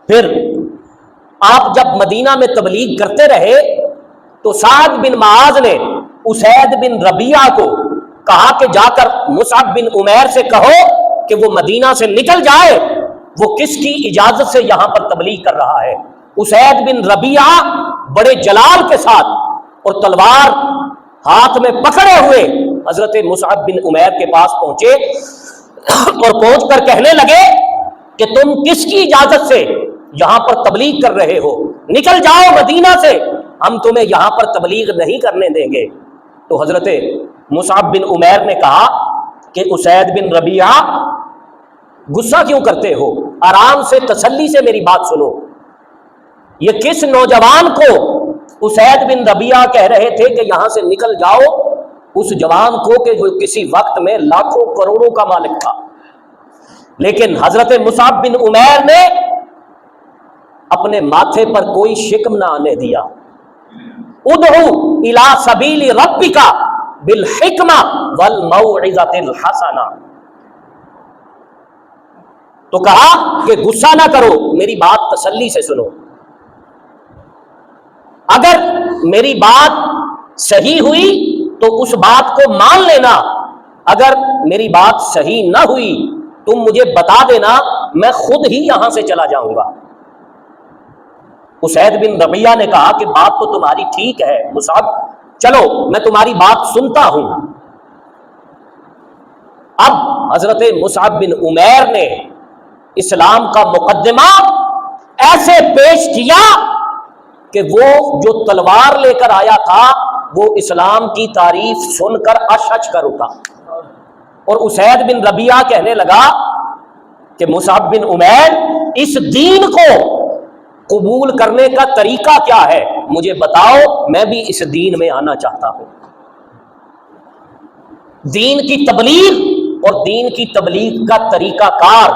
پھر آپ جب مدینہ میں تبلیغ کرتے رہے تو سعد بن معاذ نے اسید بن ربیعہ کو کہا کہ جا کر مصعب بن عمیر سے کہو کہ وہ مدینہ سے نکل جائے، وہ کس کی اجازت سے یہاں پر تبلیغ کر رہا ہے۔ اسید بن ربیعہ بڑے جلال کے ساتھ اور تلوار ہاتھ میں پکڑے ہوئے حضرت مصعب بن عمیر کے پاس پہنچے اور پہنچ کر کہنے لگے کہ تم کس کی اجازت سے یہاں پر تبلیغ کر رہے ہو؟ نکل جاؤ مدینہ سے، ہم تمہیں یہاں پر تبلیغ نہیں کرنے دیں گے۔ تو حضرت مصعب بن عمیر نے کہا کہ اسید بن ربیعہ غصہ کیوں کرتے ہو؟ آرام سے تسلی سے میری بات سنو۔ یہ کس نوجوان کو اسید بن ربیعہ کہہ رہے تھے کہ یہاں سے نکل جاؤ؟ اس جوان کو کہ جو کسی وقت میں لاکھوں کروڑوں کا مالک تھا۔ لیکن حضرت مصعب بن عمیر نے اپنے ماتھے پر کوئی شکم نہ آنے دیا۔ ادعو الی سبیل ربک بالحکمہ والموعظۃ الحسنہ، تو کہا کہ غصہ نہ کرو، میری بات تسلی سے سنو، اگر میری بات صحیح ہوئی تو اس بات کو مان لینا، اگر میری بات صحیح نہ ہوئی تم مجھے بتا دینا، میں خود ہی یہاں سے چلا جاؤں گا۔ اسید بن ربیعہ نے کہا کہ بات تو تمہاری ٹھیک ہے مصعب، چلو میں تمہاری بات سنتا ہوں۔ اب حضرت مصعب بن عمیر نے اسلام کا مقدمہ ایسے پیش کیا کہ وہ جو تلوار لے کر آیا تھا وہ اسلام کی تعریف سن کر اچھ کر اٹھا، اور اسید بن ربیعہ کہنے لگا کہ مصعب بن عمیر، اس دین کو قبول کرنے کا طریقہ کیا ہے؟ مجھے بتاؤ، میں بھی اس دین میں آنا چاہتا ہوں۔ دین کی تبلیغ اور دین کی تبلیغ کا طریقہ کار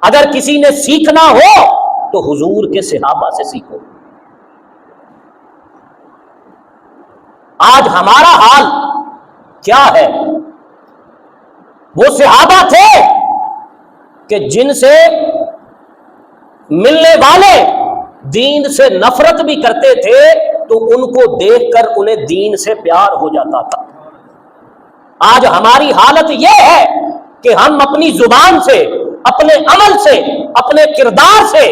اگر کسی نے سیکھنا ہو تو حضور کے صحابہ سے سیکھو۔ آج ہمارا حال کیا ہے؟ وہ صحابہ تھے کہ جن سے ملنے والے دین سے نفرت بھی کرتے تھے تو ان کو دیکھ کر انہیں دین سے پیار ہو جاتا تھا۔ آج ہماری حالت یہ ہے کہ ہم اپنی زبان سے، اپنے عمل سے، اپنے کردار سے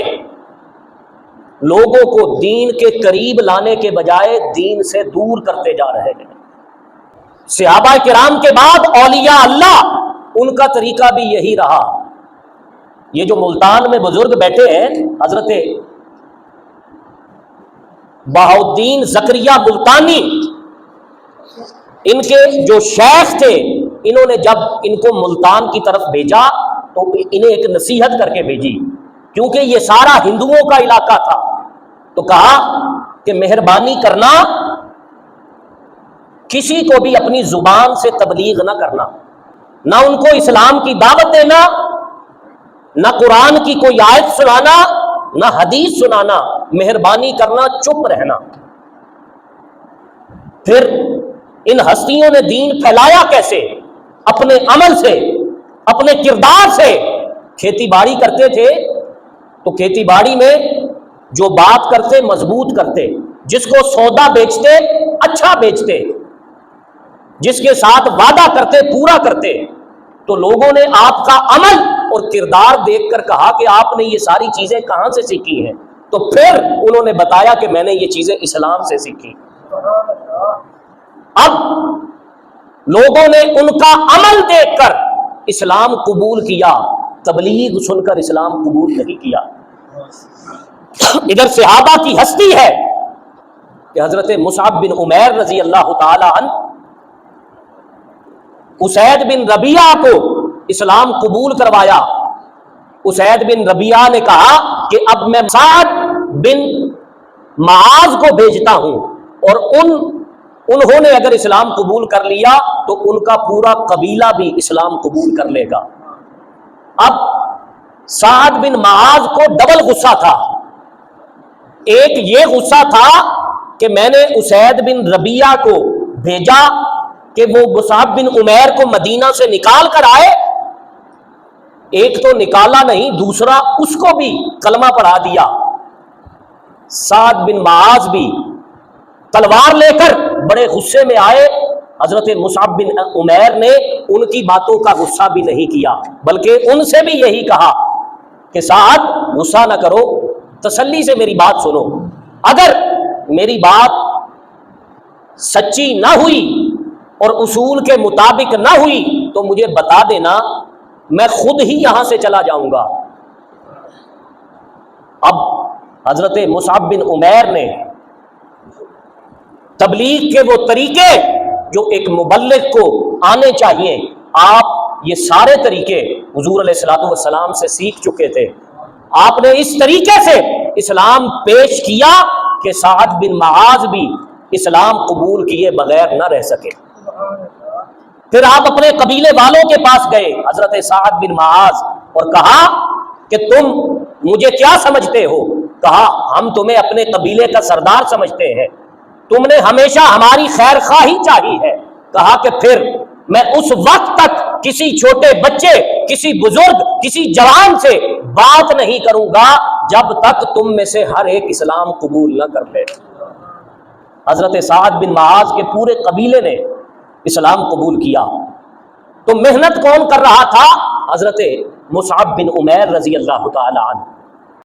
لوگوں کو دین کے قریب لانے کے بجائے دین سے دور کرتے جا رہے ہیں۔ صحابہ کرام کے بعد اولیاء اللہ، ان کا طریقہ بھی یہی رہا۔ یہ جو ملتان میں بزرگ بیٹھے ہیں، حضرت بہاؤالدین زکریا ملتانی، ان کے جو شیخ تھے، انہوں نے جب ان کو ملتان کی طرف بھیجا تو انہیں ایک نصیحت کر کے بھیجی، کیونکہ یہ سارا ہندوؤں کا علاقہ تھا، تو کہا کہ مہربانی کرنا کسی کو بھی اپنی زبان سے تبلیغ نہ کرنا، نہ ان کو اسلام کی دعوت دینا، نہ قرآن کی کوئی آیت سنانا، نہ حدیث سنانا، مہربانی کرنا چپ رہنا۔ پھر ان ہستیوں نے دین پھیلایا کیسے؟ اپنے عمل سے، اپنے کردار سے۔ کھیتی باڑی کرتے تھے تو کھیتی باڑی میں جو بات کرتے مضبوط کرتے، جس کو سودا بیچتے اچھا بیچتے، جس کے ساتھ وعدہ کرتے پورا کرتے۔ تو لوگوں نے آپ کا عمل اور کردار دیکھ کر کہا کہ آپ نے یہ ساری چیزیں کہاں سے سیکھی ہیں؟ تو پھر انہوں نے بتایا کہ میں نے یہ چیزیں اسلام سے سیکھی۔ اب لوگوں نے ان کا عمل دیکھ کر اسلام قبول کیا، تبلیغ سن کر اسلام قبول نہیں کیا۔ ادھر صحابہ کی ہستی ہے کہ حضرت مصعب بن عمیر رضی اللہ تعالی عنہ اسید بن ربیعہ کو اسلام قبول کروایا۔ اسید بن ربیعہ نے کہا کہ اب میں سعد بن معاذ کو بھیجتا ہوں، اور انہوں نے اگر اسلام قبول کر لیا تو ان کا پورا قبیلہ بھی اسلام قبول کر لے گا۔ اب سعد بن معاذ کو ڈبل غصہ تھا۔ ایک یہ غصہ تھا کہ میں نے اسید بن ربیعہ کو بھیجا کہ وہ مصعب بن عمیر کو مدینہ سے نکال کر آئے، ایک تو نکالا نہیں، دوسرا اس کو بھی کلمہ پڑھا دیا۔ سعد بن معاذ بھی تلوار لے کر بڑے غصے میں آئے، حضرت مصعب بن عمیر نے ان کی باتوں کا غصہ بھی نہیں کیا، بلکہ ان سے بھی یہی کہا کہ سعد غصہ نہ کرو، تسلی سے میری بات سنو، اگر میری بات سچی نہ ہوئی اور اصول کے مطابق نہ ہوئی تو مجھے بتا دینا، میں خود ہی یہاں سے چلا جاؤں گا۔ اب حضرت مصعب بن عمیر نے تبلیغ کے وہ طریقے جو ایک مبلغ کو آنے چاہیے، آپ یہ سارے طریقے حضور علیہ الصلوۃ والسلام سے سیکھ چکے تھے، آپ نے اس طریقے سے اسلام پیش کیا کہ سعد بن معاذ بھی اسلام قبول کیے بغیر نہ رہ سکے۔ پھر آپ اپنے قبیلے والوں کے پاس گئے حضرت سعد بن معاذ اور کہا کہ تم مجھے کیا سمجھتے ہو؟ کہا ہم تمہیں اپنے قبیلے کا سردار سمجھتے ہیں، تم نے ہمیشہ ہماری خیر خواہی چاہی ہے۔ کہا کہ پھر میں اس وقت تک کسی چھوٹے بچے، کسی بزرگ، کسی جوان سے بات نہیں کروں گا جب تک تم میں سے ہر ایک اسلام قبول نہ کر لے۔ حضرت سعد بن معاذ کے پورے قبیلے نے اسلام قبول کیا۔ تو محنت کون کر رہا تھا؟ حضرت مصعب بن عمیر رضی اللہ تعالی عنہ۔